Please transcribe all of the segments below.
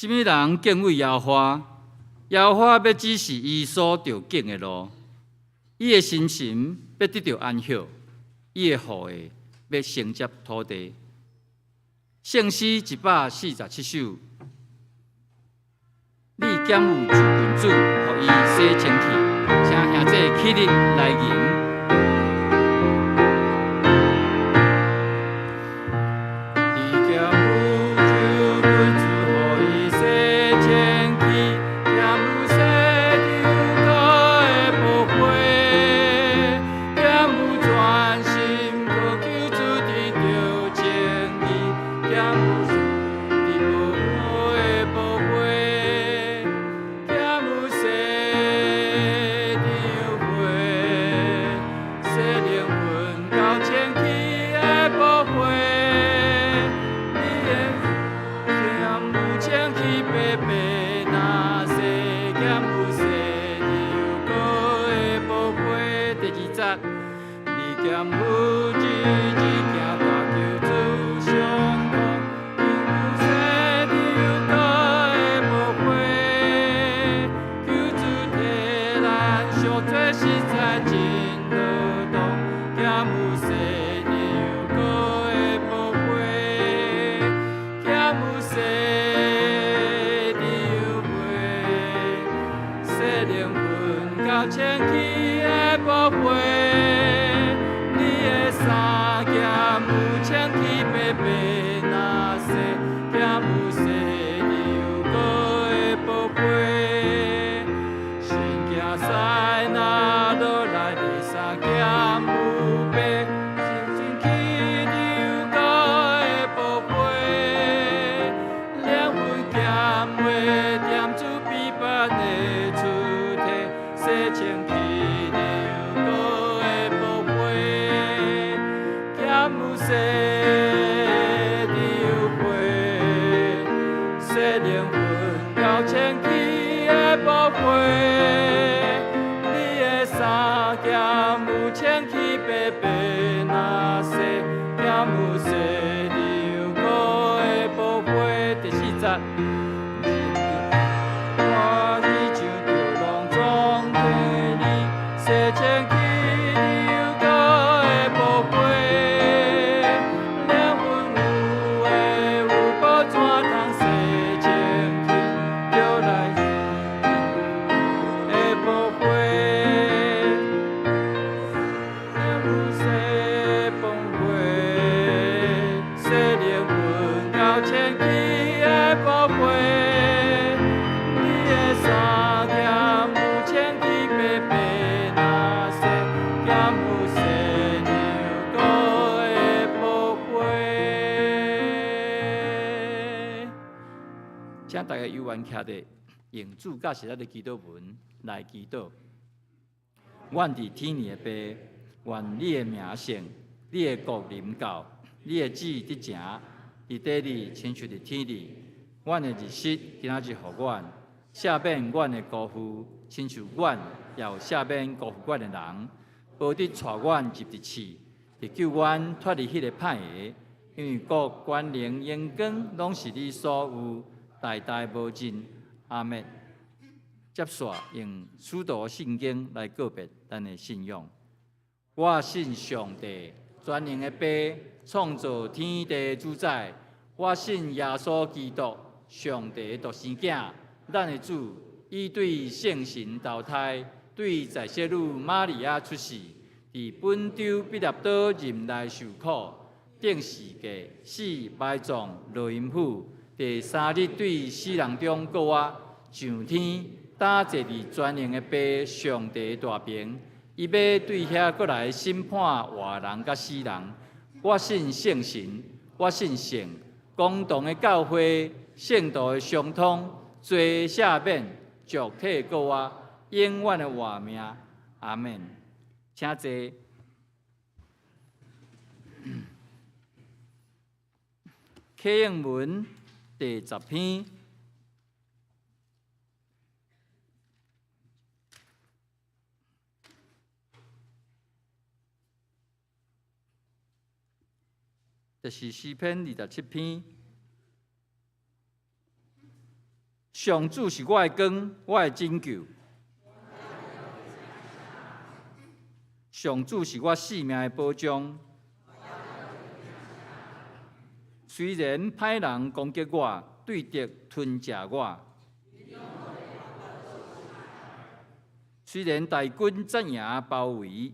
什么人敬畏耶和华？耶和华要指示伊所着敬的路，伊的心情要得到安息，伊的后裔要承接土地。圣诗147首，你检有主君主，予伊洗清气，请兄弟起立来吟。请大家有缘徛伫，用主教是咱的祈祷文来祈祷。阮伫天里的爸，愿你的名圣，你的国临到，你的旨得成，伫地里亲像伫天里。阮的日食今仔日互阮，赦免阮的辜负，亲像阮也有赦免辜负阮的人。保得带阮入地市，得救阮脱离迄个歹个。因为国、权、能、荣光，拢是你所有。代代无尽，阿们。接续用使徒圣经来告别咱的信仰。我信上帝，全能的爸，创造天地主宰。我信耶稣基督，上帝独生囝，咱的主，伊对圣神投胎，对在世女玛利亚出世，伫本州彼拉多任内受苦，定死价，死埋葬，落阴府。第3日对死人中告我上天，打坐伫全能的爸上帝大屏，伊要对遐过来审判活人甲死人。我信圣神，我信圣，共同的教会，圣道的相通，罪赦免，俗体告我，永远的活命。阿们。请坐。启应文。第10篇，就是诗篇27篇。上主是我的光，我的拯救。上主是我性命的保障。虽然歹人攻击我，对敌吞食我；虽然大军镇压包围；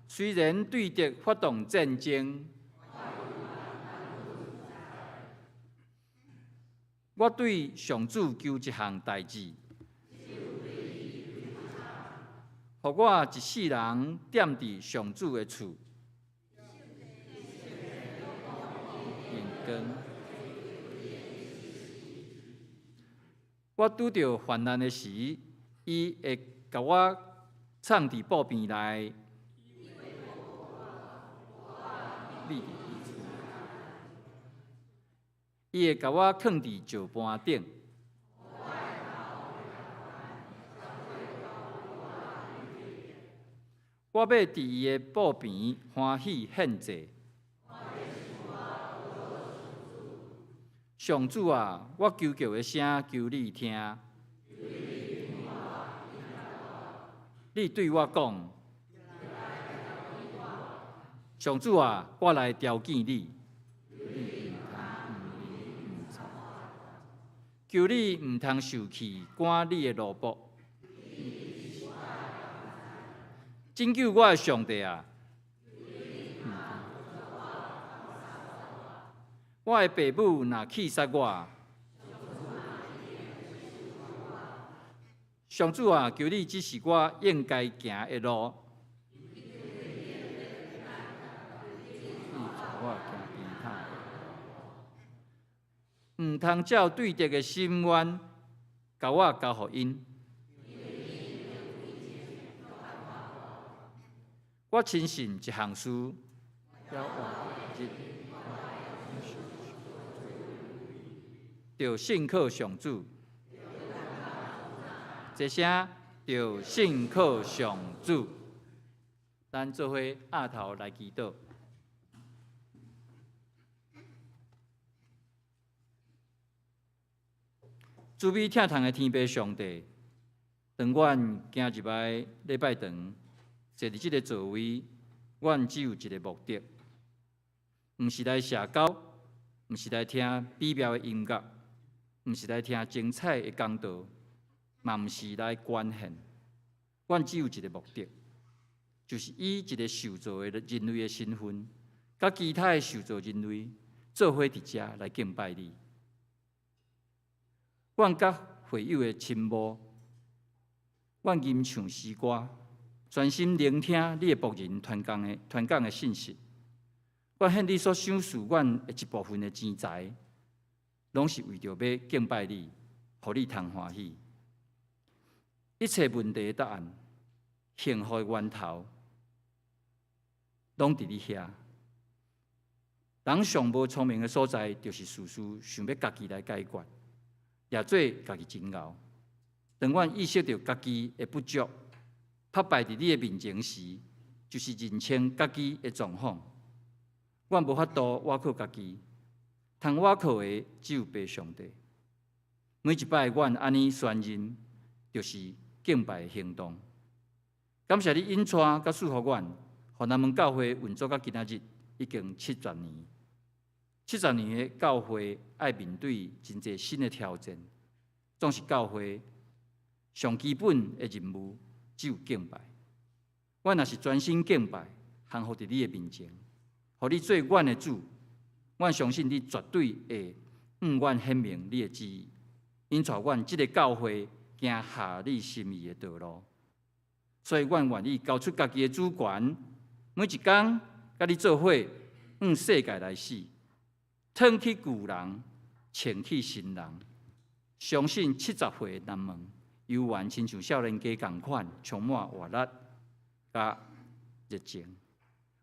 虽然对敌发动战争，我对上主求一项代志，互我一世人踮伫上主的厝。我拄着患难的时，伊会甲我藏伫布边内。伊会甲我藏伫石磐顶。我要伫伊的布边欢喜献祭。上主啊，我求叫的声求你听。你对我讲，上主啊，我来朝见你。求你毋通受气，赶你的奴仆。拯救我的上帝啊！我的爸母若气杀我，上主啊，求你指示我应该行的路。毋通照对敌的心愿，甲我交互因。我亲信一项事。着信靠上主，一声着信靠上主。咱做伙压头来祈祷。慈悲疼痛的天父上帝，当阮行入来礼拜堂，坐伫这个座位，阮只有一个目的，毋是来社交，毋是来听美妙的音乐。毋是来听精彩的讲道，嘛毋是来捐献。阮只有一个目的，就是以一个受造的人类的身份，甲其他的受造人类做伙伫遮来敬拜你。阮甲会友的亲睦，阮吟唱诗歌，专心聆听你的仆人传讲的信息。阮献你所赏赐阮的一部分的钱财。拢是为着要敬拜你，互你通欢喜。一切问题的答案、幸福的源头，拢伫你遐。人上无聪明的所在，就是事事想要家己来解决，也做家己煎熬。当阮意识到家己的不足，拍败伫你的面前时，就是认清家己的状况。阮无法度倚靠家己。通倚靠的只有爸上帝。每一摆阮安尼宣认，就是敬拜的行动。感谢你引带甲赐福阮，互咱们教会运作到今仔日已经70年。70年的教会爱面对真侪新的挑战，总是教会上基本的任务只有敬拜。阮若是专心敬拜，降服伫你的面前，互你做阮的主。阮相信你绝对会阮显明你的旨意，引带阮这个教会行合你心意的道路。所以，阮愿意交出家己的主权，每一天甲你做伙，世界来死，脱去旧人，穿起新人。相信70岁的人们，犹原亲像少年家同款，充满活力甲热情，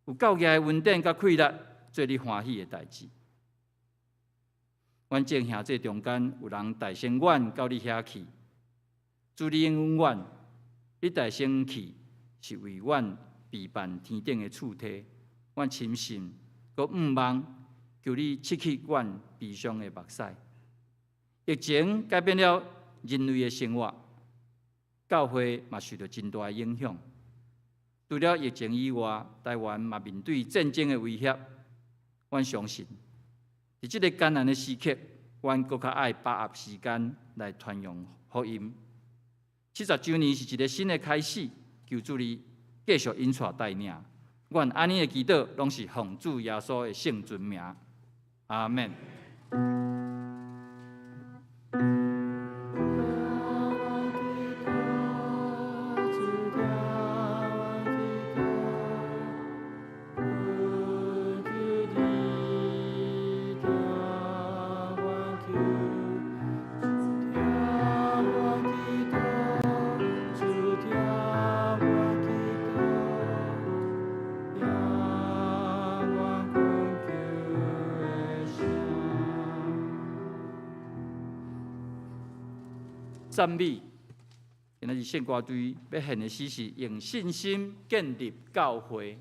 有够额的稳定甲快乐。做你欢喜的代志。阮正兄这中间有人大声阮到你遐去，主你应允阮，你大声去是为阮备办天顶的厝体。阮深信，佮毋望求你拭去阮悲伤的目屎，疫情改变了人类的生活，教会嘛受到真大的影响。除了疫情以外，台湾嘛面对战争的威胁。阮相信，伫即个艰难的时刻，阮更较爱把握时间来传扬福音。70周年是一个新的开始，求主你继续引带带领。阮安尼的祈祷，拢是奉主耶稣的圣尊名。阿门。赞美，今仔日圣歌队要献的诗是用信心建立教会。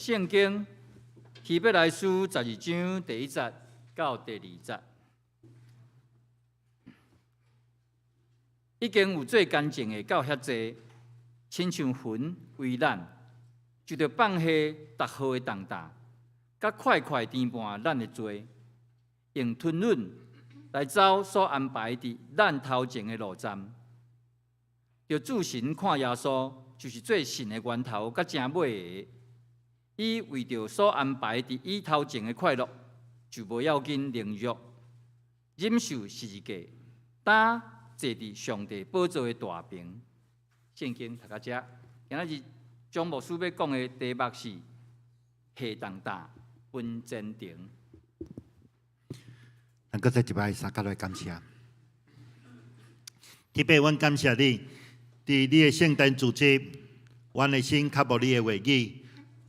圣经希伯来书12章第1节到第2节，已经有最干净的到遐济，亲像云为咱，就着放下逐号的重担，甲快快填满咱的罪，用吞忍来走所安排伫咱头前的路站。着主神看耶稣，就是最神的源头，甲正尾的。伊为着所安排伫伊头前的快乐，就无要紧凌辱、忍受世界，担坐伫上帝宝座的大屏。圣经读到遮，今仔日张牧师要讲的题目是下重担，分真诚。能够在一摆三角来感谢，特别阮感谢你，伫你的圣诞主节，阮的心较无你的话语。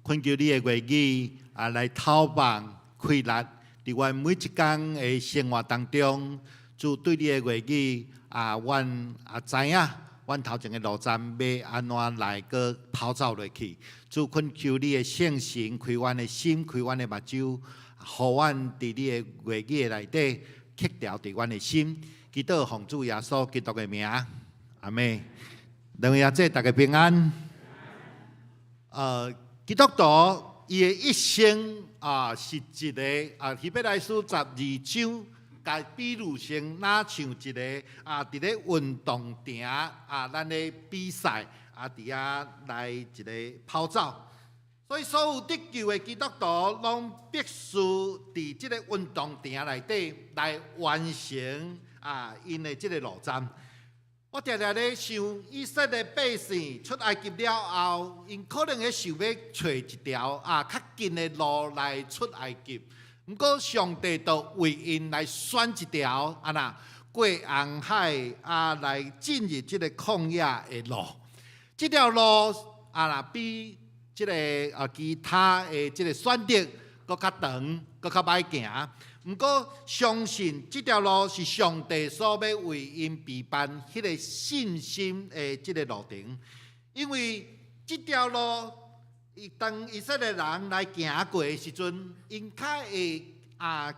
恳求你的话语来透放开力，伫阮每一天的生活当中，主对你的话语阮知影，阮头前的路站要安怎来个跑走落去。主恳求你的圣神开阮的心，开阮的目睭，互阮伫你的话语内底刻条伫阮的心。祈祷奉主耶稣基督的名，阿门。两位阿姐，大家平安。基督徒伊的一生是一个希伯来书12章，甲比喻成若像一个伫咧运动场咱咧比赛伫遐来一个跑走。所以所有得救的基督徒，拢必须伫即个运动场内底来完成因的即个路站。我常常咧想，以色列百姓出埃及了后，因可能会想要找一条较近的路来出埃及。不过上帝就为因来选一条过红海来进入这个旷野的路。这条路比这个其他的这个选择搁较长，搁较歹行。不过，相信这条路是上帝所要为因备办迄个信心的这个路程，因为这条路，当以色列人来行过的时阵，因较会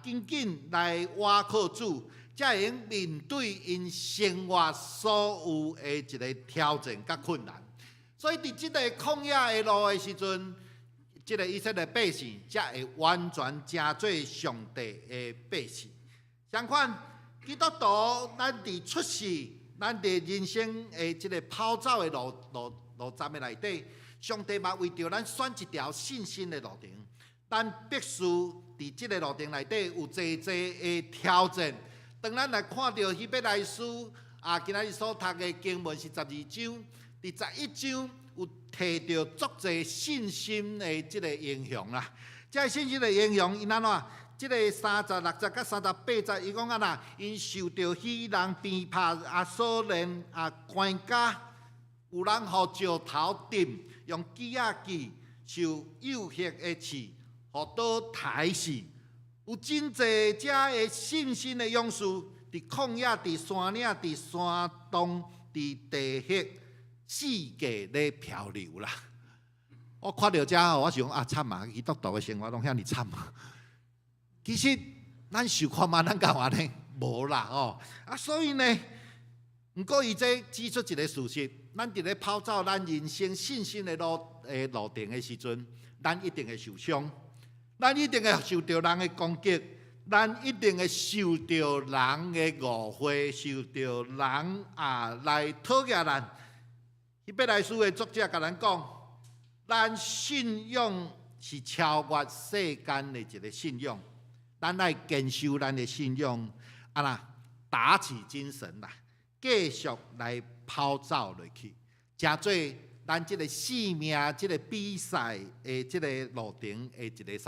紧紧来倚靠主，才会面对因生活所有的一个挑战甲困难。所以，伫这个旷野的路的时阵，这个以色列百姓才会完全成做上帝的百姓。相反，基督徒咱伫出世，咱伫人生的这个跑走的路站的内底，上帝嘛为着咱选一条信心的路程，咱必须伫这个路程内底有济的挑战。当咱来看到希伯来书今仔日所读的经文是12章，伫11章。有提到足侪信心的这个英雄啦，这个信心的英雄因安怎？这个36节甲38节，伊讲因受到希人鞭拍所连关家，有人互石头钉，用锯锯受诱惑的刺，互倒抬死。有真侪这的信心的勇士，伫旷野、伫山岭、伫山洞、伫地穴。世界咧漂流啦！我看到这我想惨啊！基督徒的生活拢遐尼惨啊！其实咱受看嘛，咱干嘛呢？无啦所以呢，不过伊这指出一个事实：咱伫咧跑走咱人生信心的路程的时阵，咱一定会受伤，咱一定会受到人的攻击，咱一定会受到人的误会，受到人来讨厌咱。希伯来书的作者甲咱讲，咱信仰是超越世间的一个信仰，咱来坚守咱的信仰，打起精神来，继续来跑走落去，成做咱这个生命、这个比赛的这个路程的一个一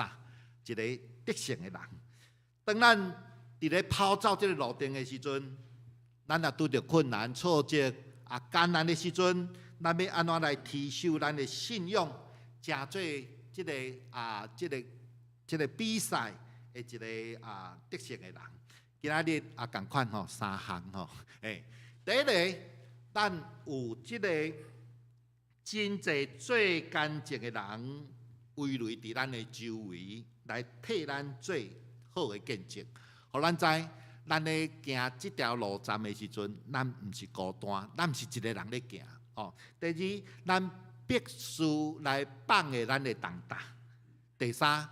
个得胜的人。当咱伫咧跑走这个路程的时阵，咱也拄着困难、挫折艰难的时阵。咱要安怎来提升咱的信仰，成做这个比赛的一个得胜的人。今仔日共款3项第一个，咱有这个真济最干净的人，围绕伫咱的周围，来替咱做好的见证，互咱知，咱咧行即条路站的时阵，咱毋是孤单，咱毋是一个人咧行。哦，第二，咱必须来放下咱的重担。第三，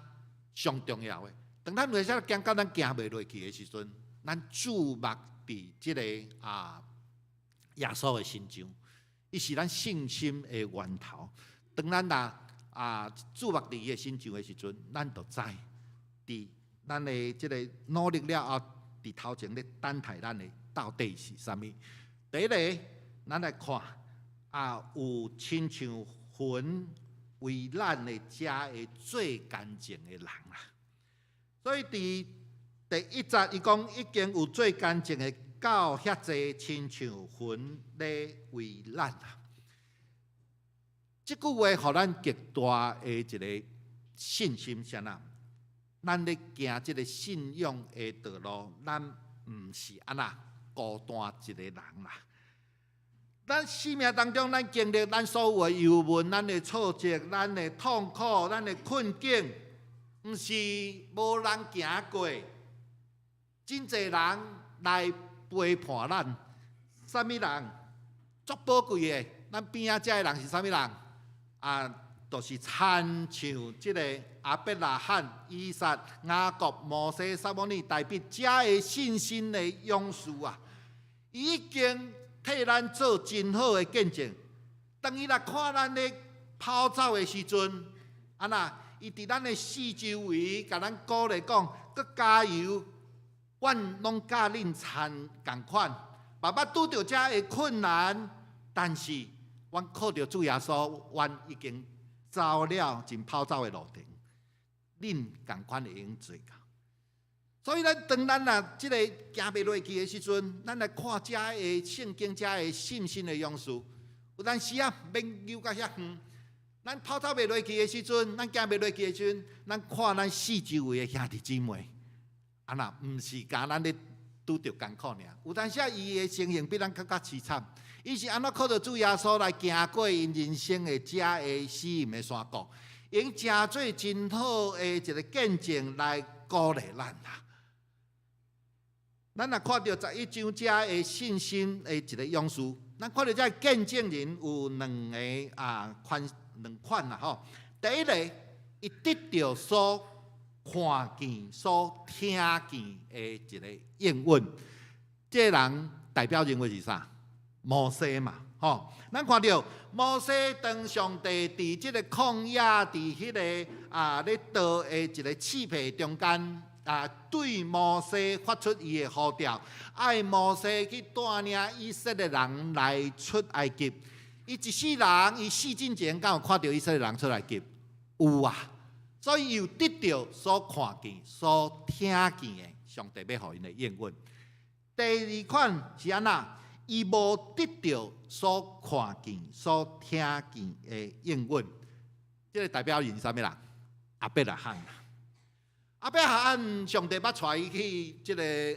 上重要的，当咱为啥行到咱行袂落去的时阵，咱注目伫即个耶稣的身上，伊是咱信心的源头。当咱注目伫伊的身上的时阵，咱就知伫咱的即个努力了后，伫头前咧等待咱的到底是啥物？第一个，咱来看有亲像魂为咱的遮的最干净的人啦。所以伫第1节伊讲，已经有最干净的到遐济亲像魂咧为咱啦。即句话互咱极大的一个信心，啥呐？咱咧行即个信仰的道路，咱毋是安那孤单一个人啦。咱生命当中，咱经历咱所有的忧闷、咱的挫折、咱的痛苦、咱的困境，毋是无人行过，真侪人来陪伴咱。啥物人？足宝贵的，咱边仔遮的人是啥物人？就是亲像即个阿伯拉罕、以撒、雅各、摩西、撒母耳、大卫遮的信心的勇士啊，伊已经替咱做真好的见证。当伊来看咱咧跑走的时阵，伊伫咱的四周围，甲咱鼓励讲，搁加油，阮拢甲恁参共款。爸爸拄着遮的困难，但是阮靠着主耶稣，阮已经走了真跑走的路程，恁共款会用做到。所以当咱即个行袂落去的时阵，咱来看遮的圣经，遮的信心的勇士。有阵时免游到遐远，咱跑走袂落去的时阵，咱行袂落去的时阵，咱看咱四周围的兄弟姊妹，毋是讲咱咧拄着艰苦尔。有阵时伊的情形比咱更加凄惨。伊是安怎靠着主耶稣来行过因人生的遮的死荫的山谷，用诚做真好的一个见证来鼓励咱啦。咱若看到11章遮的信心的一个勇士，咱看到遮见证人有两款啦吼。第一个，伊得到所看见、所听见的一个应允，这人代表人物是啥？摩西嘛，吼，咱看到摩西当上帝伫即个旷野，伫迄个咧道的一个刺皮中间，对摩西发出伊的呼召，爱摩西去带领以色列人来出埃及。伊一世人，伊死之前敢有看到以色列人出埃及？有啊，所以有得到所看见、所听见的上帝要互因的应允。第二款是安那？伊无得到所看见、所听见的应允，这个代表人是啥物人？阿伯拉罕。阿伯拉罕，上帝捌带伊去即个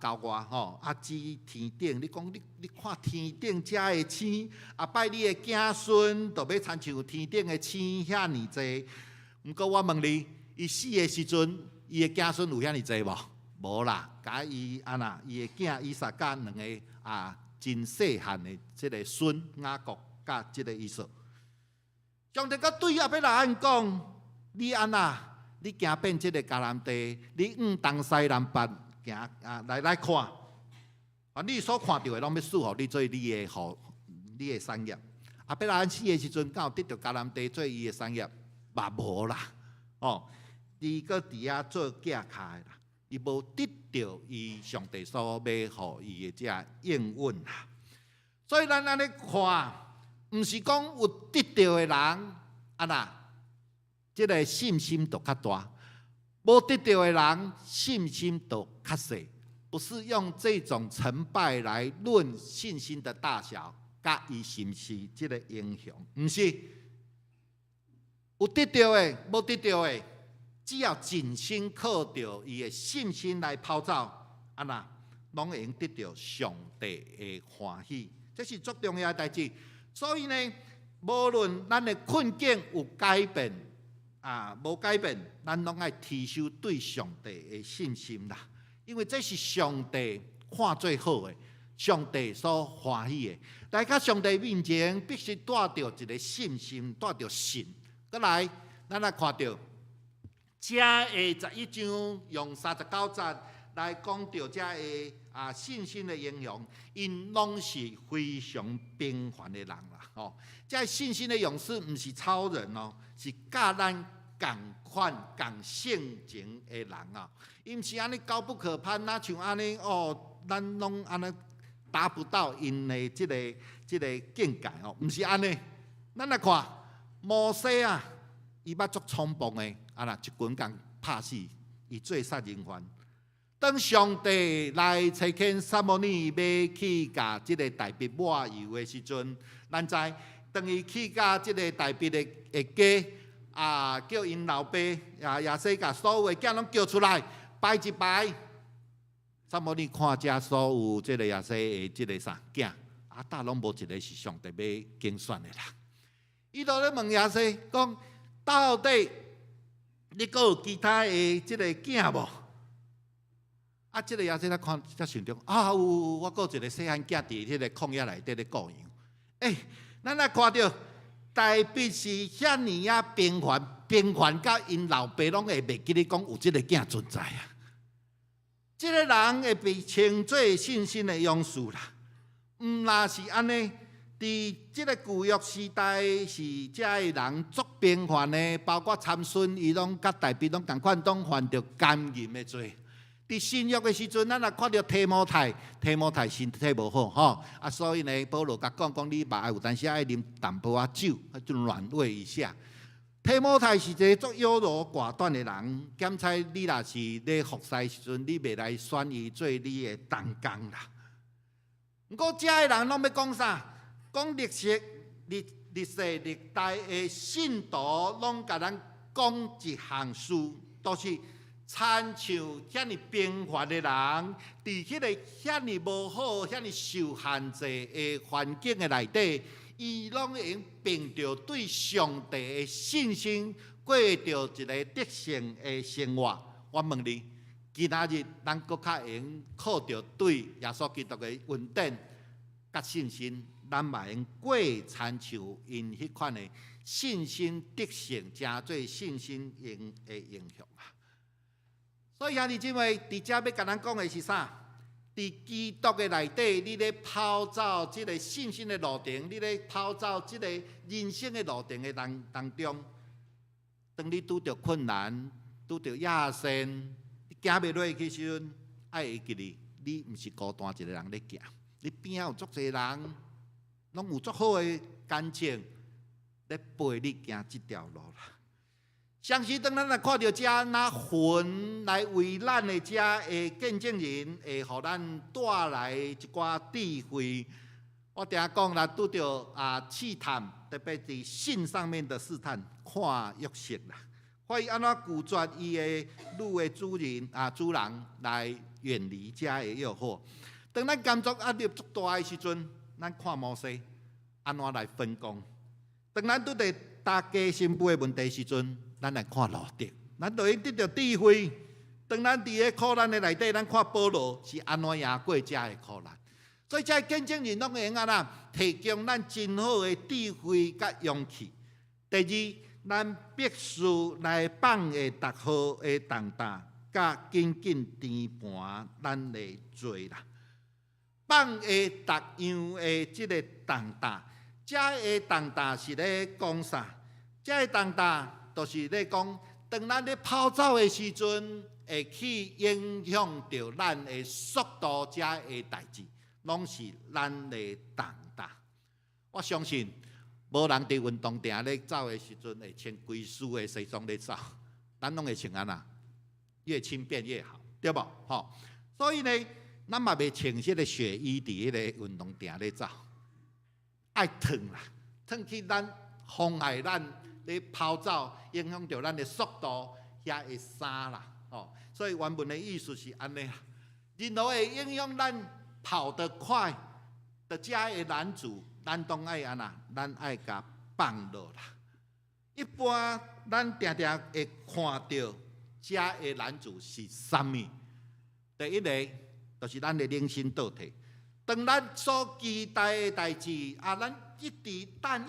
郊外吼，指天顶。你讲你看天顶遮的星，拜你的子孙，就要亲像天顶的星遐尼济。毋过我问你，伊死的时阵，伊的子孙有遐尼济无？无啦，甲伊伊的囝以撒甲两个真细汉的即个孙雅各甲即个以扫。上帝佮对阿伯拉罕讲：你你行遍即个迦南地，你东西南北行来看，你所看到的拢要赐予你做你的产业。阿伯拉罕死的时阵，敢有得到迦南地做伊的产业？嘛无啦，伊搁伫遐做架卡的啦。伊无得到伊上帝所要互伊的这应允啦，所以咱安尼看，毋是讲有得到的人这个信心就较大；无得到的人信心就较细。不是用这种成败来论信心的大小，甲伊是毋是这个英雄？毋是，有得到的，无得到的。只要尽心靠着伊的信心来跑走，拢会用得到上帝的欢喜，这是最重要的代志。所以呢，无论咱的困境有改变，无改变，咱拢爱提升对上帝的信心啦。因为这是上帝看最好的，上帝所欢喜的。来到上帝面前，必须带着一个信心，带着信。再来，咱来看到这的11章用39节来讲到这的信心的形容，因拢是非常平凡的人啦。哦，这信心的勇士不是超人哦，是甲咱同款同性情的人啊。伊毋是安尼高不可攀，哪像安尼哦，咱拢安尼达不到因的即个境界哦，毋是安尼。咱来看摩西啊，伊捌足冲动的，啦一棍共拍死，伊做杀人犯。当上帝来差遣撒母耳要去甲即个大卫抹油的时阵，咱知当伊去甲即个大卫的家叫因老爸亚西甲所有的囝拢叫出来拜一拜。撒母耳看遮所有即个亚西的即个囝，大拢无一个是上帝要拣选的人。伊就咧问亚西讲：到底你阁有其他的即个囝无？即个亚西咧看，才想着有，我阁有一个细汉囝伫迄个旷野内底咧顾羊。咱来看到大卫是遐尼平凡到因老爸拢会袂记咧讲有即个囝存在啊！即个人会被称作信心的勇士啦。若是安尼，伫即个旧约时代是遮个人足平凡的，包括参孙，伊拢甲大卫拢同款，拢犯着奸淫的罪。伫新约的时阵，咱也看到提摩太身体无好吼，所以呢，保罗甲讲你嘛有当时爱啉淡薄酒，就暖胃一下。提摩太是一个足优柔寡断的人，检猜你若是咧服侍时阵，你袂来选伊做你的同工啦。不过遮个人拢要讲啥？讲历史、历代的信徒拢甲咱讲一项事，都是参像遐尼平凡的人，伫迄个遐尼无好、遐尼受限制的环境的内底，伊拢会用凭着对上帝的信心，过着一个得胜的生活。我问你，今仔日咱搁较会用靠着对耶稣基督的恩典甲信心，咱嘛用过参像因迄款的信心得胜，诚做信心用的英雄啊！所以兄弟姊妹，伫遮要甲咱讲的是啥？伫基督的内底，你咧跑走即个信心的路程，你咧跑走即个人生的路程的当中，当你拄着困难、拄着亚线，你行袂落去时阵，爱会记哩，你毋是孤单一个人咧行，你边仔有足侪人，拢有足好的感情咧陪你行即条路啦。相信当咱来看到遮那魂来为咱的遮的见证人，会互咱带来一寡智慧。我定讲啦，拄着试探，特别伫性上面的试探，看约瑟啦，看伊安怎拒绝伊的女的主人来远离遮的诱惑。当咱感觉压力足大的时阵，咱看摩西安怎来分工。当咱拄着大家心肺的问题时阵，咱来看路德，咱就会得到智慧。当咱伫个苦难的内底，咱看保罗是安怎赢过遮的苦难。所以，遮见证人拢会用提供咱真好的智慧甲勇气。第二，咱必须来放下逐号的重担，甲紧紧填盘咱的罪啦。放下逐样的即个重担，遮的重担是咧讲啥？遮的重担就是咧讲，当咱咧跑走的时阵，会去影响到咱的速度，遮的代志，拢是咱的重担。我相信，无人伫运动场咧走的时阵，会穿规丝的西装咧走，咱拢会穿安那，越轻便越好，对无？吼，所以呢，咱嘛袂穿迄个雪衣伫迄个运动场咧走，爱脱啦，脱去咱妨碍咱咧跑走，影响到咱的速度，遐的衫啦，吼。所以原文的意思是安尼啦，任何会影响咱跑得快的遮的男主，咱当爱安那，咱爱甲放落啦。一般咱常常会看到遮的男主是啥物？第一个就是咱的灵性倒退。当咱所期待的代志咱一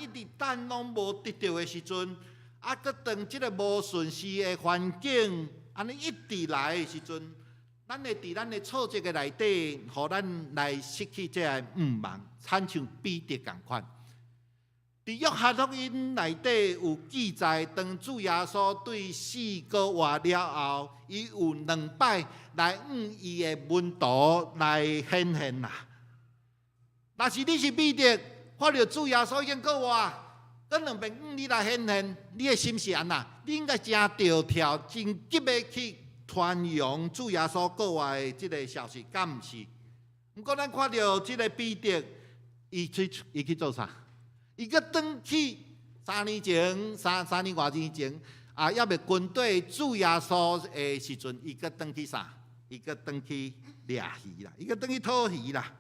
直等拢无得到的时阵，搁当即个无顺时的环境安尼一直来的时阵，咱会伫咱的挫折的内底，互咱来失去这个望，亲像彼得共款。伫约翰福音内底有记载，当主耶稣对死过活了后，伊有2摆来伊的门徒来显现啦。若是你是彼得，看到主耶稣已经过活，搁2遍你来显现，你的心是安那？你应该真着跳，真急的去传扬主耶稣过活的即个消息，敢毋是？毋过咱看到即个彼得，伊去做啥？伊搁转去3年前、3年外之前，还未军队主耶稣的时阵，伊搁转去啥？伊搁转去掠鱼啦，伊搁转去讨鱼啦。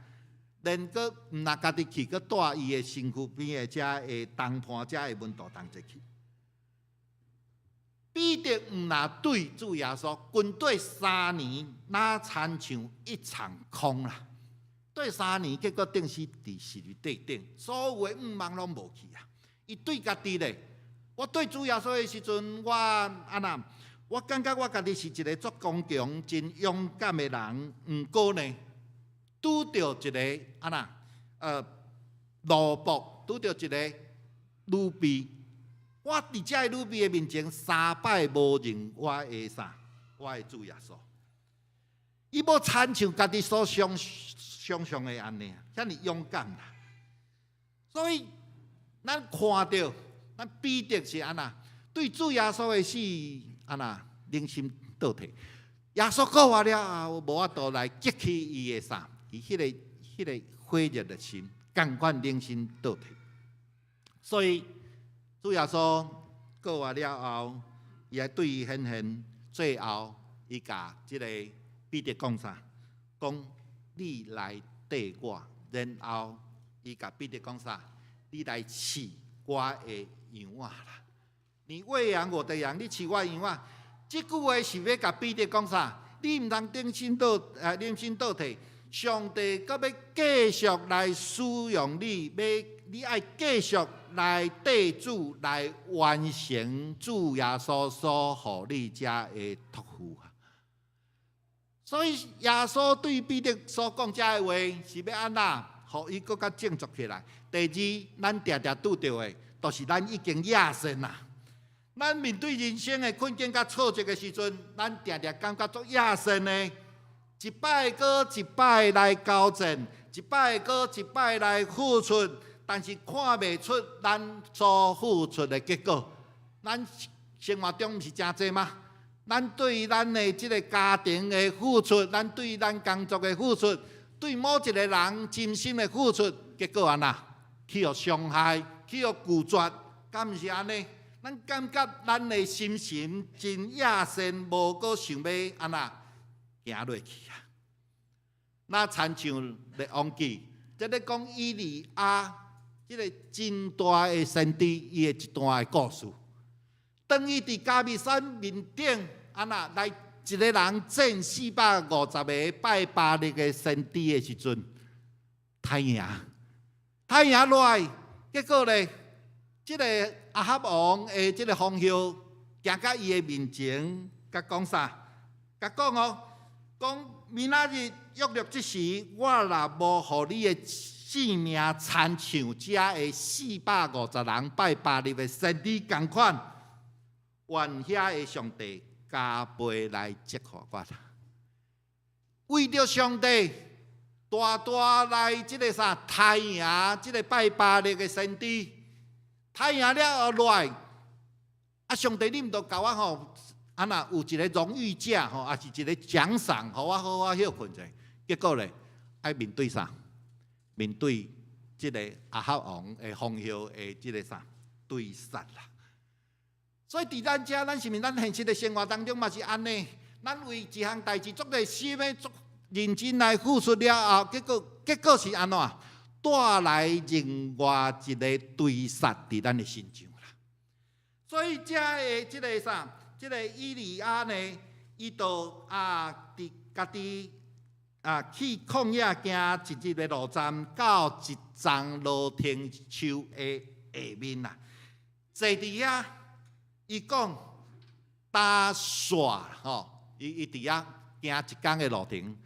连搁毋若家己去，搁带伊的身躯边的遮的同伴、遮的门徒同齐去。彼得毋若对主耶稣，军队3年，哪亲像一场空啦。对3年，结果顶死伫死里底顶，所有的望拢无去啊！伊对家己咧，我对主耶稣的时阵，我感觉我家己是一个足刚强、真勇敢的人。毋过呢，拄着一个奴仆，拄着一个奴婢，我伫遮个奴婢的面前3摆无认我的啥，我的主耶稣。伊要亲像家己所想象的安尼，遐尼勇敢啦。所以咱看到，咱彼得是安那，对主耶稣的死灵心倒退。耶稣过活了后，无法度来激起伊的啥，伊迄个火热的心，共款灵心倒退。所以主耶稣过活了后，伊还对伊显现，最后伊甲即个彼得讲啥？讲你来缀我，然后伊甲彼得讲啥？你来饲我的羊仔啦！你喂养我的羊，你饲我的羊仔。即句话是要甲彼得讲啥？你毋通灵心倒退，上帝阁要继续来使用你，你爱继续来对主来完成主耶稣所互你遮的托付啊！所以耶稣对彼得所讲遮的话，是要安那，互伊更较振作起来。第二，咱常常拄到的，就是咱已经亚身啦。咱面对人生的困境甲挫折的时阵，咱常常感觉做亚身的，一摆过一摆来交战，一摆过一摆来付出，但是看袂出咱所付出的结果。咱生活中毋是真济吗？咱对咱的即个家庭的付出，咱对咱工作的付出，对某一个人真心的付出，结果安那去互伤害，去互拒绝，敢毋是安尼？咱感觉咱的心情真野心，无阁想要安那行落去啊！那亲像列王记，即个讲以利亚，即个真大的先知，伊的一段的故事。当伊伫加密山面顶，安那来一个人战450个拜巴力的先知的时阵，太赢落来，结果咧，即个亚哈王的即个方向，行到伊的面前，甲讲啥？甲讲讲明仔日约略即时，我若无互你的性命亲像遮的450人拜巴力的先知同款，愿遐的上帝加倍来祝福我啦！为着上帝，大来即个啥太阳，即个拜巴力的先知。太阳了后落来，上帝你毋着甲我安那有一个荣誉奖也是一个奖赏，互我好好休困者。结果咧，爱面对啥？面对即个亚哈王的方向的即个啥对杀啦。所以伫咱遮，咱是毋是咱现实的生活当中嘛是安尼？咱为一项代志做热心的、做认真来付出了后，结果是安怎？带来另外一个对杀伫咱的心上啦。所以遮的即个啥，即个以利亚呢，伊就伫家己去旷野行一日的路站，到一丛罗天树的下面啦，坐伫遐，伊讲打煞吼，伊伫遐行一天的路程，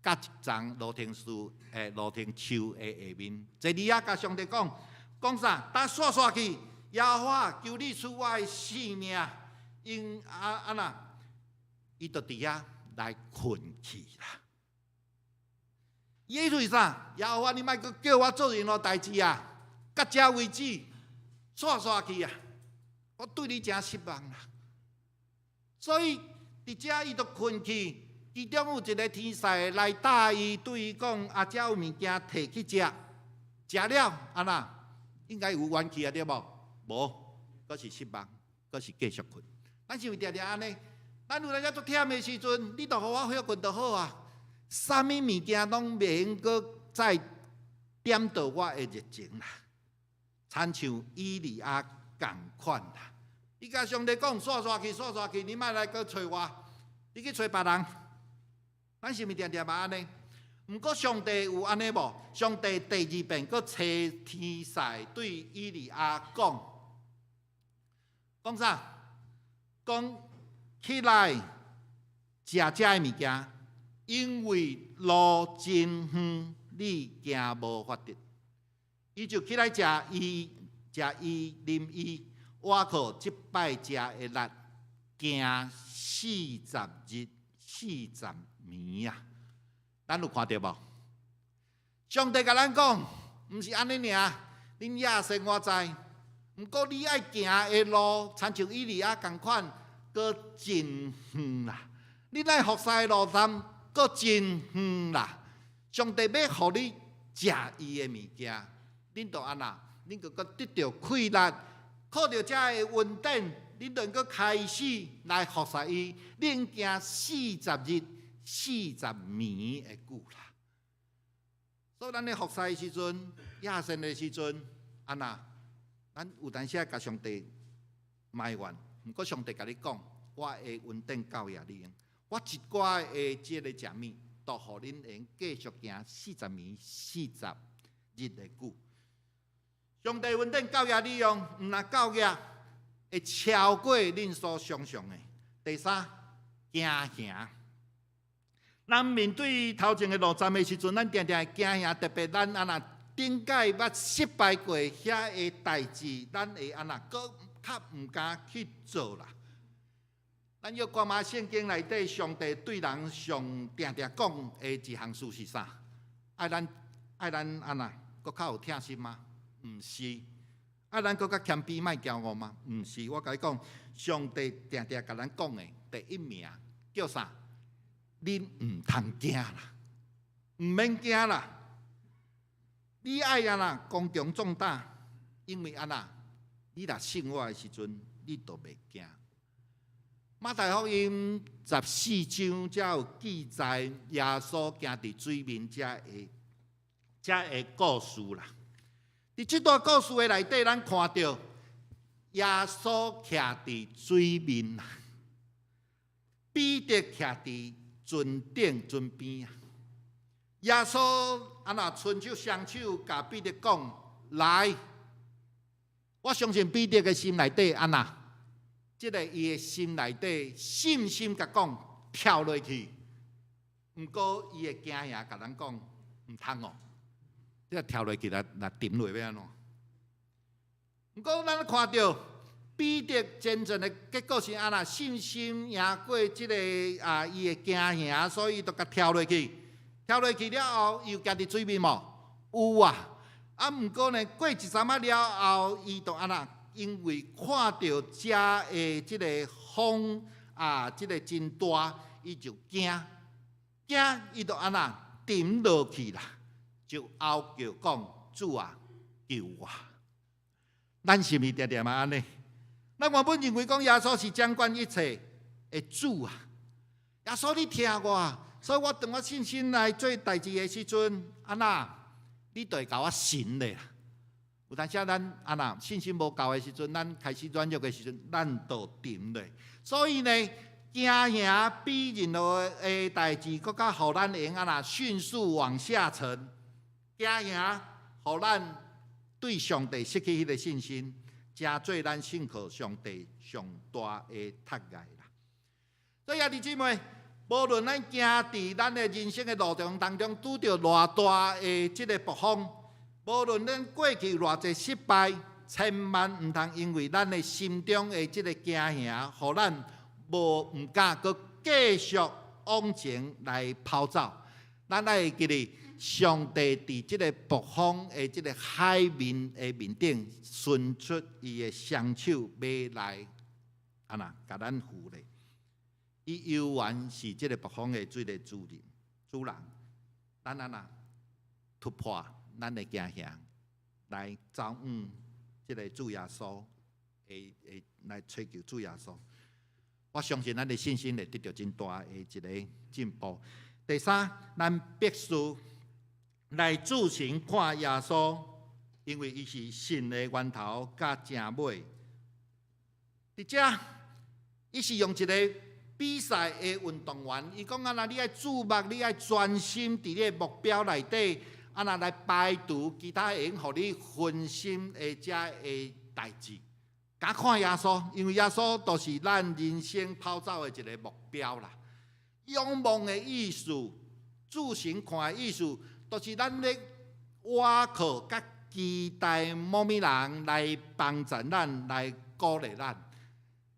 到一丛罗天树罗天树的下面，坐伫遐甲上帝讲啥？打煞去。耶和华求你赐我的性命，因伊就伫遐来困去啦。意思是啥？耶和华，你莫阁叫我做任何代志啊！到这为止，煞去啊！我对你真失望啦。所以伫遮伊就困去，其中有一个天使来答伊，对伊讲：遮有物件摕去食，食了应该有元气啊，对无？无，阁是失望，阁是继续困。咱是毋是常常安尼？咱有来遮足忝的时阵，你就互我休困就好啊。啥物物件拢袂用阁再点到我的热情啦。亲像以利亚共款啦。伊甲上帝讲煞去，你莫来阁找我，你去找别人。咱是毋是常常嘛安尼？毋过上帝有安尼无？上帝第二遍阁找天使对以利亚讲啥？讲起来食的物件，因为路真远，你行无法得。伊就起来食伊啉伊，我靠！即摆食的力，行40日40年啊！咱有看到无？上帝甲咱讲，毋是安尼尔，恁亚生我知。毋过你爱行的路，亲像以利亚共款，阁真远啦。你爱服侍的路站，阁真远啦。上帝要互你食伊的物件，恁就安那，恁阁得到快乐，靠着遮的稳定，恁就阁开始来服侍伊。恁行40日、40年的久啦。所以咱咧服侍的时阵，亚生的时阵，安那。咱有当时甲上帝埋怨，毋过上帝甲你讲，我会稳定教育你，我一寡的即个食物，都互恁会继续行40年、40日的久。上帝稳定教育你用，毋若教育会超过恁所想象的。第三，行。咱面对头前的路站的时阵，咱常常行，特别咱顶届捌失败过遐个代志，咱会搁较毋敢去做啦。咱要看嘛，圣经内底上帝对人上常常讲的一项事是啥？爱咱搁较有疼心吗？毋是。爱咱搁较谦卑，莫骄傲吗？毋是。我甲你讲，上帝常常甲咱讲的第一名叫啥？恁毋通惊啦，毋免惊啦。你爱刚强壮大，因为你若信我的时阵，你都袂惊。马太福音14章才有记载耶稣行伫水面这个故事啦。伫这段故事的内底，咱看到耶稣徛伫水面啦，彼得徛伫船顶船边啊。耶稣伸手双手，甲彼得讲：“来！”我相信彼得的心内底即个伊的心内底信心甲讲跳落去。毋过伊会惊吓，甲咱讲毋通哦，这跳落去若沉落要安怎？毋过咱看到彼得真正的结果是信心赢过即个伊的惊吓，所以就甲跳落去。跳落去了后，又行伫水面无？有啊！毋过呢，过一阵仔了后，伊就因为看到遮的即个风即个真大，伊就惊，伊就沉落去啦，就嗷叫讲：“主啊，救我！”咱是毋是常常嘛安尼？咱原本认为讲耶稣是掌管一切的主啊，耶稣你听我。所以我当我信心来做代志的时阵，你就会甲我信咧。有当时咱信心无够的时阵，咱开始软弱的时阵，咱就沉落。所以呢，行行比任何的代志，搁较互咱会迅速往下沉。行行，互咱对上帝失去迄个信心，真做咱信靠上帝上大的窒碍啦。所以弟姊妹，无论咱行伫咱的人生的路程当中，拄着偌大的即个暴风。无论咱过去偌济失败，千万毋通因为咱的心中的即个惊吓，互咱毋敢搁继续往前来跑走。咱爱记得，上帝伫即个暴风的即个海面的面顶，伸出伊的双手，要来甲咱扶咧。伊犹原是即个暴风的主人，咱突破。咱的惊吓来找即个主耶稣，来追求主耶稣。我相信咱的信心会得到真大的一个进步。第三，咱必须来自行看耶稣，因为伊是信的源头甲正尾。伫遮，伊是用一个比赛的运动员，伊讲你爱注目，你爱专心伫你的目标内底。来排除其他会互你分心的遮的代志，敢看耶稣，因为耶稣就是咱人生跑走的一个目标啦。仰望的意思，自行看的意思，就是咱咧倚靠甲期待某物人来帮助咱，来鼓励咱，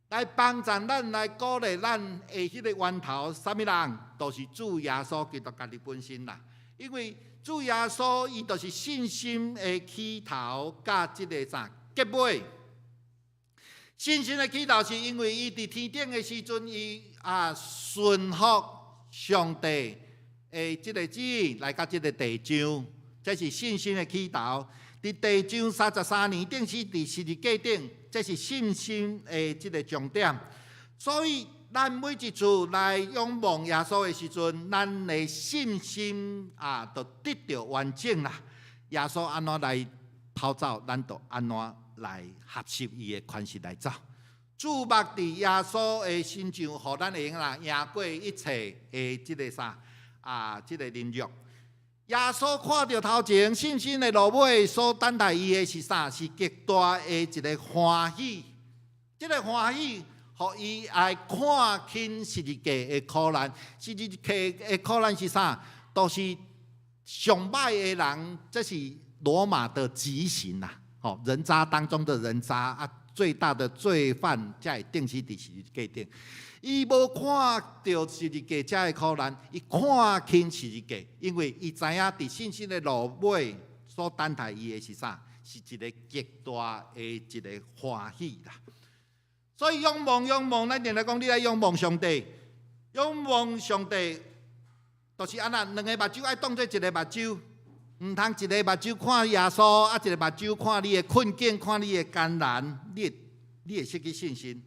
来帮助咱，来鼓励咱的迄个源头，啥物人，都是主耶稣基督家己本身啦，因为。主耶稣，伊就是信心的起头，甲即个结尾。信心的起头是因为伊伫天顶的时阵，伊顺服上帝的即个旨意来到即个地上，这是信心的起头。伫地上33年，顶是伫十字架顶，这是信心的即个重点。所以。咱每一次来仰望耶稣的时阵，咱的信心就得到完整啦。耶稣安怎来跑走，咱就安怎来合适伊的款式来走。注目伫耶稣的身上，互咱会用赢过一切的即个即个凌辱。耶稣看到头前信心的路尾，所等待伊的是啥？是极大的一个欢喜。即个欢喜。互伊爱看清十字架的苦难，十字架的苦难是啥？都是上歹的人，这是罗马的极刑啦！人渣当中的人渣最大的罪犯才会钉死伫十字架顶。伊无看到十字架遮的苦难，伊看清十字架，因为伊知影伫信心的路尾所等待伊的是啥？是一个极大的一个欢喜啦！所以仰望，咱定来讲，你来仰望上帝，仰望上帝，就是安那两个目睭爱当做一个目睭，唔通一个目睭看耶稣，一个目睭看你的困境，看你的艰难，你会失去信心。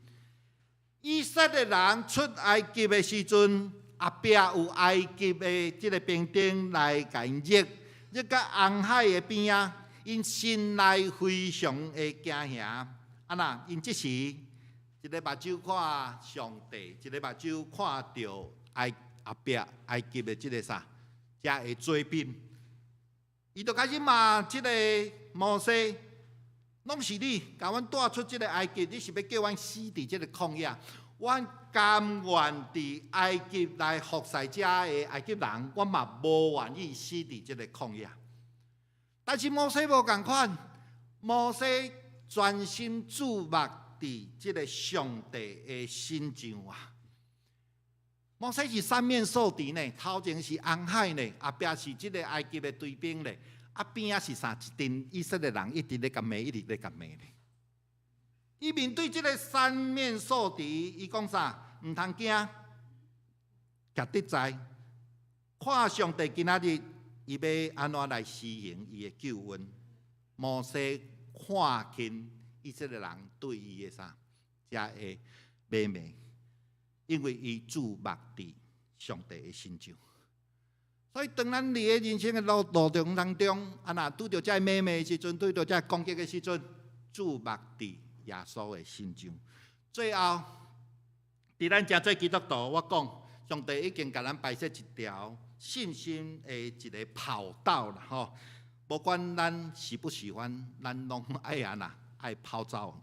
以色列人出埃及的时阵，后壁有埃及的即个兵丁来甲因入到红海的边啊，因心内非常的惊吓，因即时。一个目睭看上帝，一个目睭看到后壁埃及的即个遮的追兵，伊就开始骂即个摩西，拢是你甲阮带出即个埃及，你是要叫阮死伫即个旷野？阮甘愿伫埃及来服侍遮的埃及人，阮嘛无愿意死伫即个旷野。但是摩西无共款，摩西专心注目。伫即个上帝的身上摩西是三面受敌呢，头前是红海呢，后壁是即个埃及的追兵呢，边是啥？一群以色列人一直咧甲骂，一直咧甲骂呢。伊面对即个三面受敌，伊讲啥？唔通惊，夹得在看上帝今仔日伊要安怎来施行伊的救恩。摩西看见。以色列人对伊的遮的美美，因为伊注目伫上帝的身上，所以当咱伫个人生的路程当中，若拄着遮妹妹的时阵，对着遮攻击的时阵，注目伫耶稣的心上。最后，伫咱真做基督徒，我讲，上帝已经甲咱摆设一条信心的一个跑道啦，吼。无管咱喜不喜欢，咱拢爱安那爱跑走，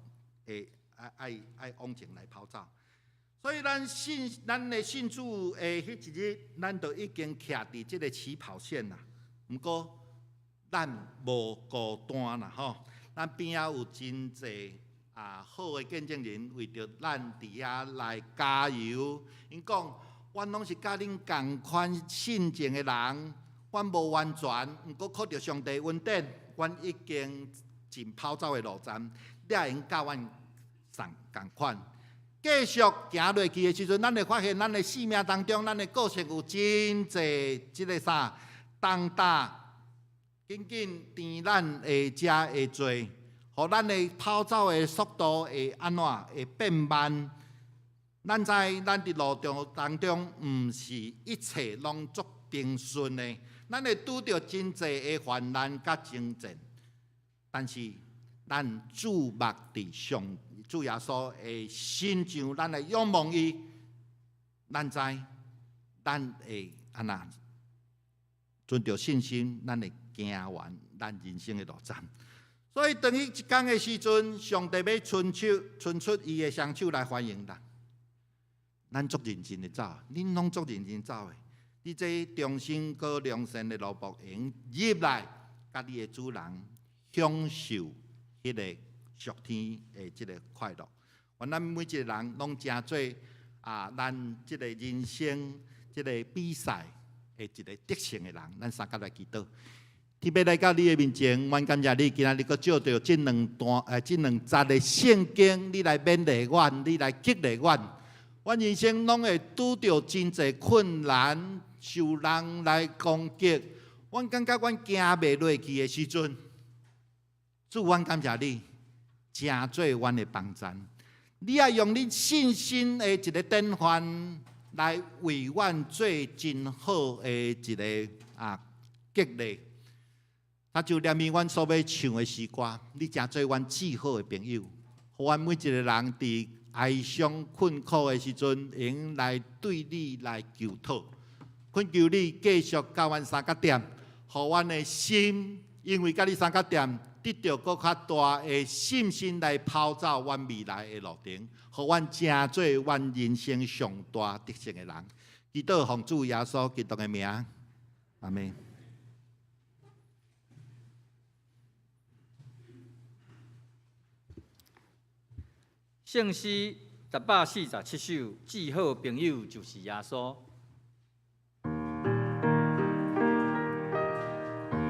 爱往前来跑走。所以咱的信主的迄一日，咱就已经徛伫即个起跑线啦。毋过咱无孤单啦，吼，咱边仔有真济好的见证人，为着咱伫遐来加油。因讲，阮拢是甲恁共款信情的人，阮无完全，毋过靠着上帝恩典，阮已经进跑走的路站，你也用甲阮共款。继续行落去的时阵，咱会发现，咱的生命当中，咱的个性有真济即个重担，紧紧填咱的遮会做，互咱的跑走的速度会安怎会变慢。咱知咱伫路途当中，毋是一切拢足平顺的，咱会拄着真济的患难甲征战，但是咱注目伫上主耶稣的心上，咱会仰望伊，咱知，咱会安那存着信心，咱会行完咱人生的路站。所以，当伊一天的时阵，上帝要伸出伊的双手来欢迎咱。咱足认真的走，恁拢足认真走的。你这忠心搁良善的路仆用入来，甲你的主人享受迄个属天的即个快乐。愿咱每一个人拢成做咱即个人生即个比赛的一个得胜的人。咱三甲来祈祷。特别来到你的面前，阮感谢你，今仔日搁照着这两节的圣经，你来勉励阮，你来激励阮。阮人生拢会拄着真济困难，受人来攻击。阮感觉阮行袂落去的时阵，主，阮感谢你，真做阮的帮衬。你也用你信心的一个典范来为阮做真好的一个激励。那就念念阮所要唱的诗歌，你真做阮至好的朋友，互阮每一个人伫哀伤困苦的时阵，用来对你来求讨，恳求你继续教阮三角点，互阮的心，因为甲你三角点得到更较大的信心来跑走阮未来的路程，互阮成做阮人生上大得胜的人。祈祷奉主耶稣基督的名，阿门。圣诗147首，至好朋友就是耶稣。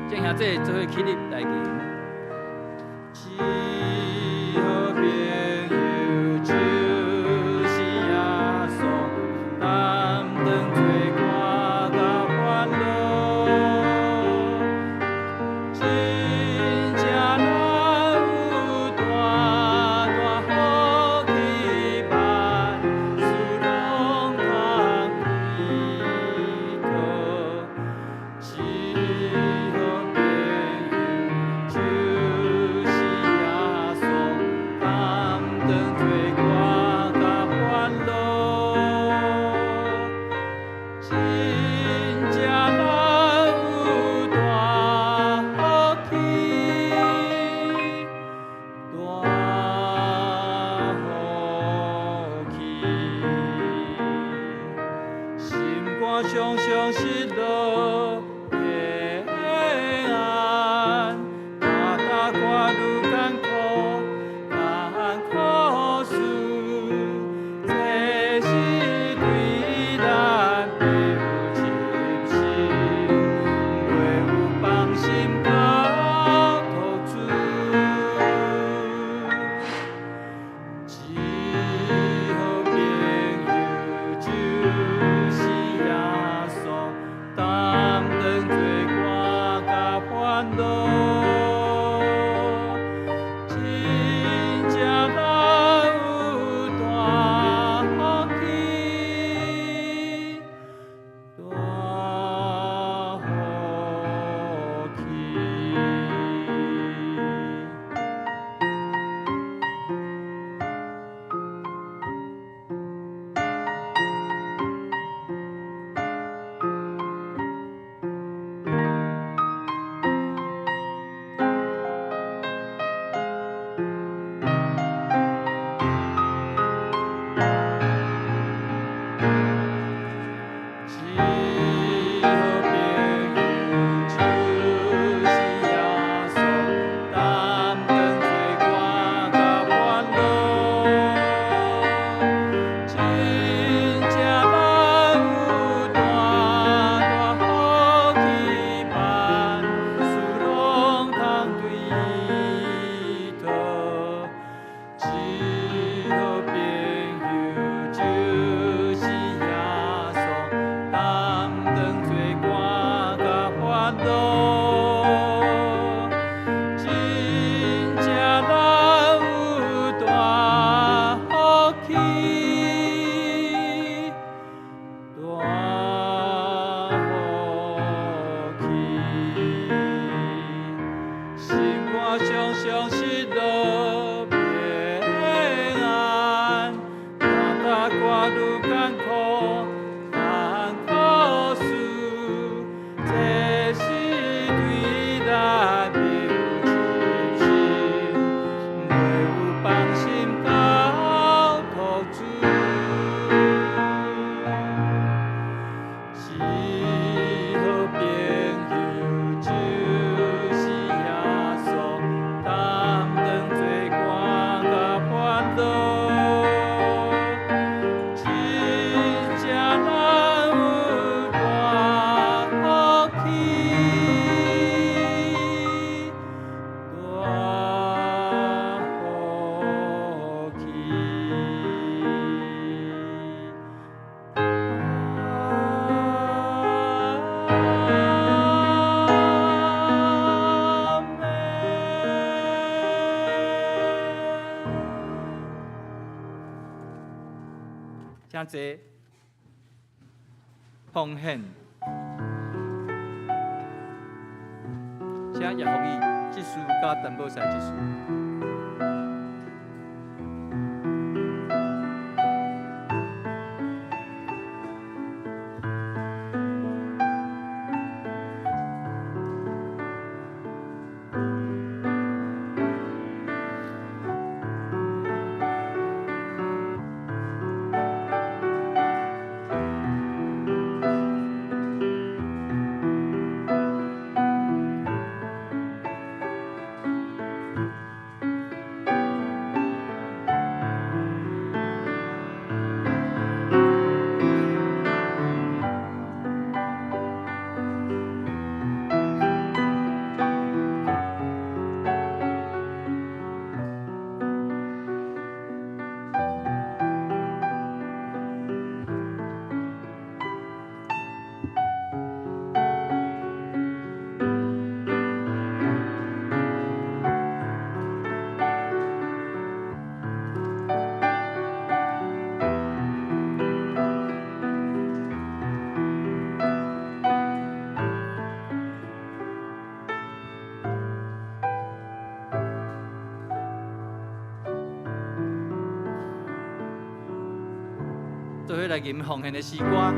正兄弟做伙起立来吟。至好朋友就是耶稣，担当罪过甲烦恼，真正咱有大大福气办，事拢通依靠。至好朋友。烦恼，真正咱有大福气，大福气，心肝常常失落平安，大挂愈艰苦。真侪奉献，请耶和华即书甲担保赛即书。做伙来吟奉献的诗歌。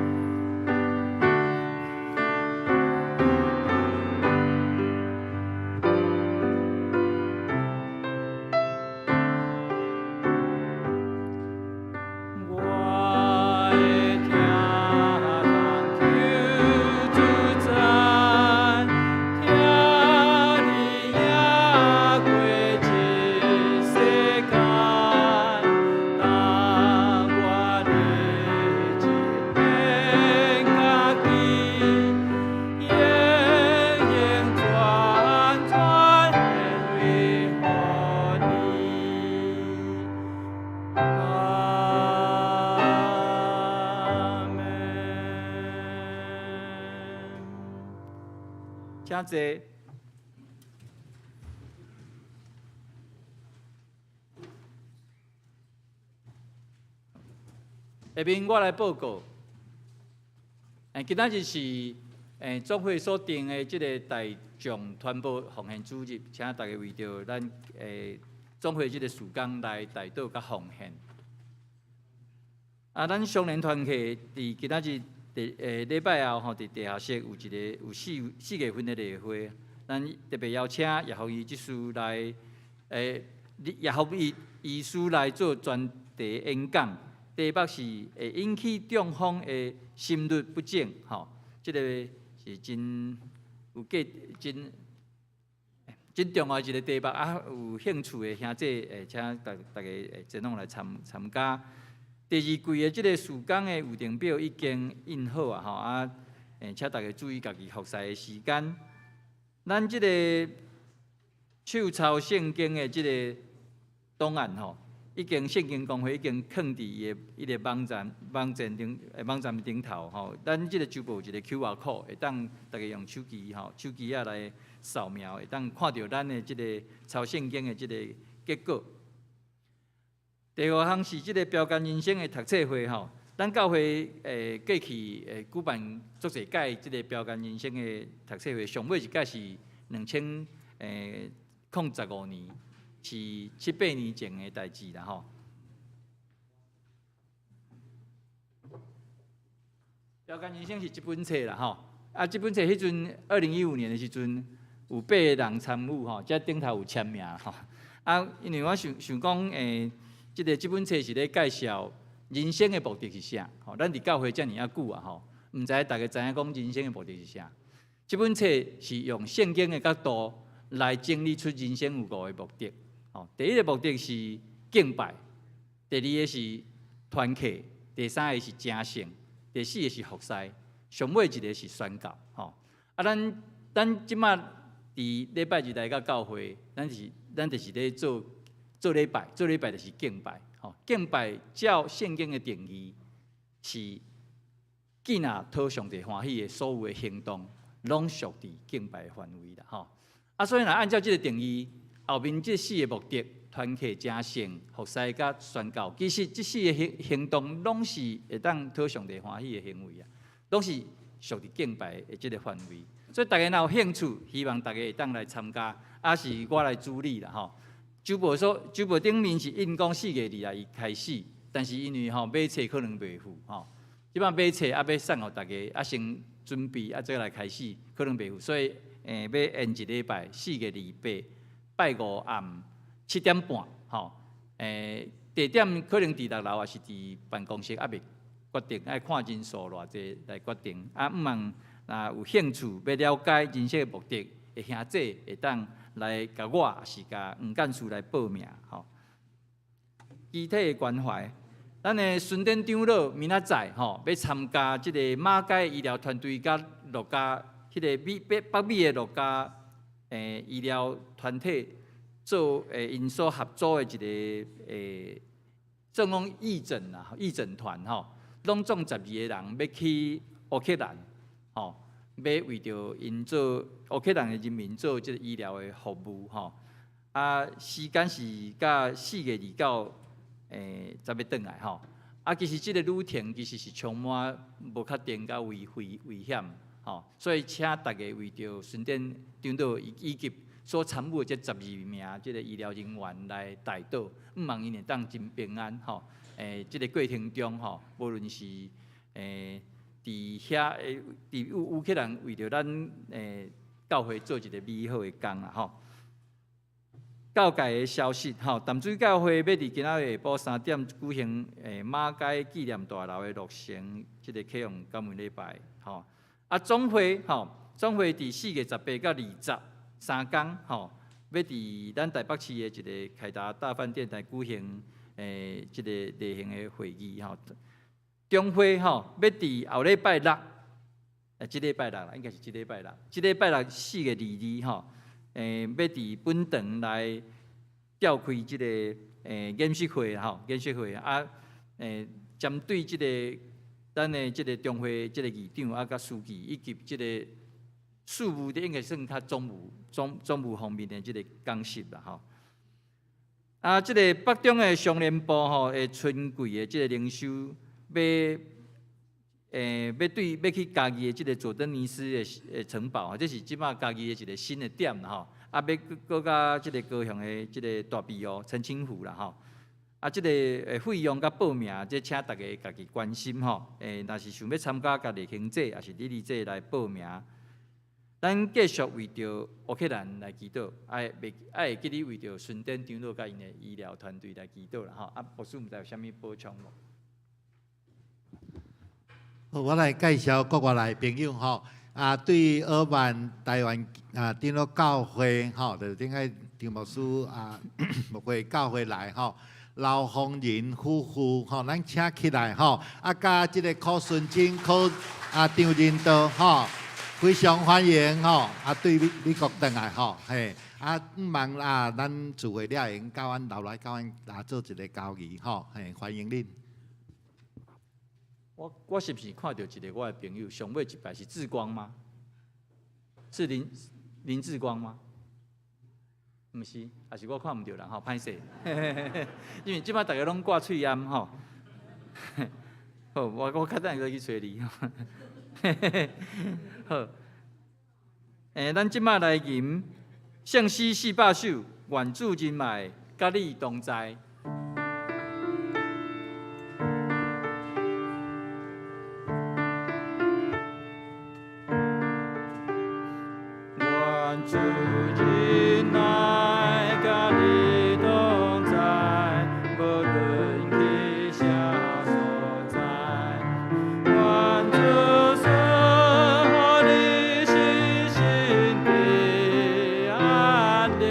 真济。下面我来报告，今仔日是总会所定的这个大众传播奉献主日，请大家为着咱总会这个时间来代祷甲奉献。咱双联团契伫今仔日礼拜后吼，伫地下室有四月份的例会，咱特别邀请耶和华即师来耶和华医师来做专题演讲。题目是会引起中风的心律不整，吼，这个是真有真重要一个题目有兴趣的兄弟请大家前往来参加。第二季的这个时间的预定表已经印好请大家注意家己服侍的时间。咱这个手抄圣经的这个档案已经圣经公会已经放伫伊个网站顶头吼。咱即个周报有一个 QR code， 会当大家用手机来扫描，会当看到咱的即个抄圣经的即个结果。第五项是即个标杆人生的读册会吼。咱教会过去举办足侪届即个标杆人生的读册会，上尾一届是2015年，是7、8年前的代志啦吼。标杆人生是一本册啦吼，啊，这本册迄阵2015年的时阵有8个人参与吼，遮顶头有签名吼。啊，因为我想讲这本册是咧介绍人生的目的是啥？吼，咱伫教会遮尔啊久啊吼，毋知大家知影讲人生的目的是啥？这本册是用圣经的角度来整理出人生有5个目的。吼，第一个目的是敬拜，第二个是团契，第三个是正信，第四个是服侍，上尾一个是宣教。吼，啊，咱即马伫礼拜日来到教会，咱就是咧做礼拜就是敬拜。吼，敬拜照圣经的定义是既然讨上帝欢喜的所有的行动，拢属伫敬拜的范围啦。吼，啊，所以若按照这个定义，后面这4个目的，团契、正信、服侍甲宣教，其实这4个行动拢是会当讨上帝欢喜的行为啊，拢是属伫敬拜的这个范围。所以大家若有兴趣，希望大家会当来参加，啊是我来主理啦吼。周报顶面是印讲4月2日开始，但是因为买册可能袂赴吼，即摆买册要送互大家，先准备再来开始，可能袂赴，所以要延一礼拜，4月28拜5暗7点半吼，地点可能伫6楼，也是伫办公室，未决定，爱看人数偌济来决定。毋茫若有兴趣要了解人生的目的，的兄弟会当来甲我，也是甲黄干事来报名吼。具体的关怀，咱的孙典长老明仔载吼要参加即个马街医疗团队甲6家迄个北美的6家医疗团体做因所合作的一个正讲义诊啊，义诊团吼，拢总12个人要去乌克兰吼。要为着因做乌克兰的人民做即个医疗的服务吼，啊时间是甲4月29才要转来吼，啊其实即个旅程其实是充满无确定甲危险吼，所以请大家为着顺便长老以及所参与的这12名即个医疗人员来带导，毋望因会当真平安吼，即个过程中吼，无论是伫遐伫乌克兰为着咱教会做一个美好的工啊吼。教界的消息吼，淡水教会要伫今仔日下晡3点举行马街纪念大楼的落成即个启用感恩礼拜吼。啊总会伫4月18到23天吼，要伫咱台北市的一个凯达大饭店来举行即个例行的会议吼。中会吼要伫后礼拜6，即礼拜6啦，应该是即礼拜6。即礼拜64月22吼，要伫本堂来召开即个演习会吼，演习会啊，针对即个咱的即个中会即个议长啊，甲书记以及即个事务的应该算较总务方面的即个讲习啦吼。啊，即个北中的商联部吼，春季的即个灵修。要去家己的即个佐登尼斯的城堡，这是即马家己的一个新的点啦吼。啊，要搁甲即个高雄的即个大庇陈清湖啦吼。啊，即个费用甲报名，即请大家家己关心吼。若是想要参加家己行者，也是礼者来报名。咱继续为着乌克兰来祈祷，爱会记得为着顺典长老甲因的医疗团队来祈祷啦吼。啊，牧师毋知有啥物补充无？我来介绍国外来朋友吼，对俄曼台湾顶落教会吼，就顶个张牧师牧会教会来吼，刘凤仁夫妇吼，咱请起来吼，加即个柯顺金张仁道吼，非常欢迎吼，对美国回来吼，嘿，毋茫咱聚会了用教阮留来教阮做一个交易吼，嘿，欢迎恁。我是不是看到一个我的朋友上尾一排是志光吗？是林志光吗？毋是，还是我看唔到人吼，歹势。因为即摆大家拢挂喙烟吼。好，我较等下去找你。好，咱即摆来吟圣诗400首，愿主人脉，甲你同在。愿主人来，甲你同在，无论去啥所在。愿主赐予你心心的安宁，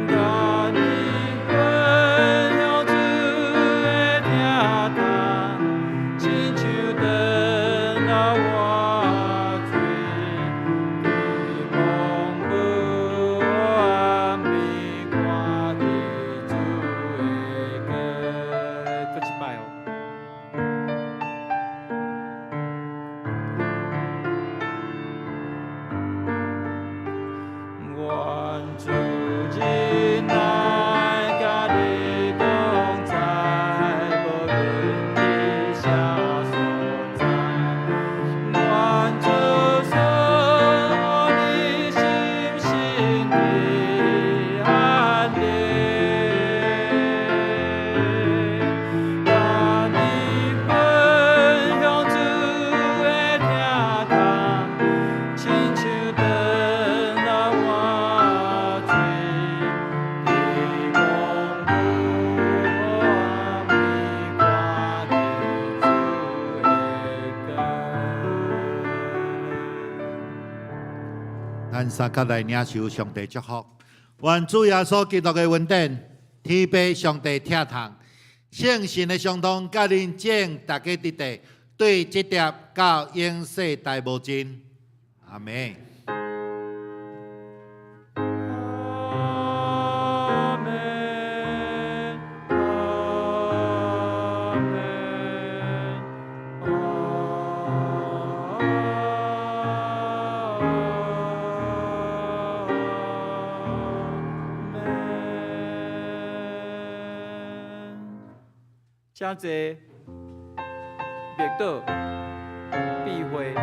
甲你分享主的疼痛，亲像灯来我嘴，希望不安眠，看见主的歌。搁一摆哦。愿主人来，甲你同在，无论去啥所在。愿主赐予你心心的安宁，甲你分享主的疼痛，亲像灯来我嘴，希望不安眠，看见主的歌。咱三脚来领受上帝祝福，愿主耶稣基督的恩典、天父上帝疼痛、圣神的相通，甲恁众大家伫地，对这碟到永世大无尽。阿门。阿门，阿门。真济灭岛、避讳。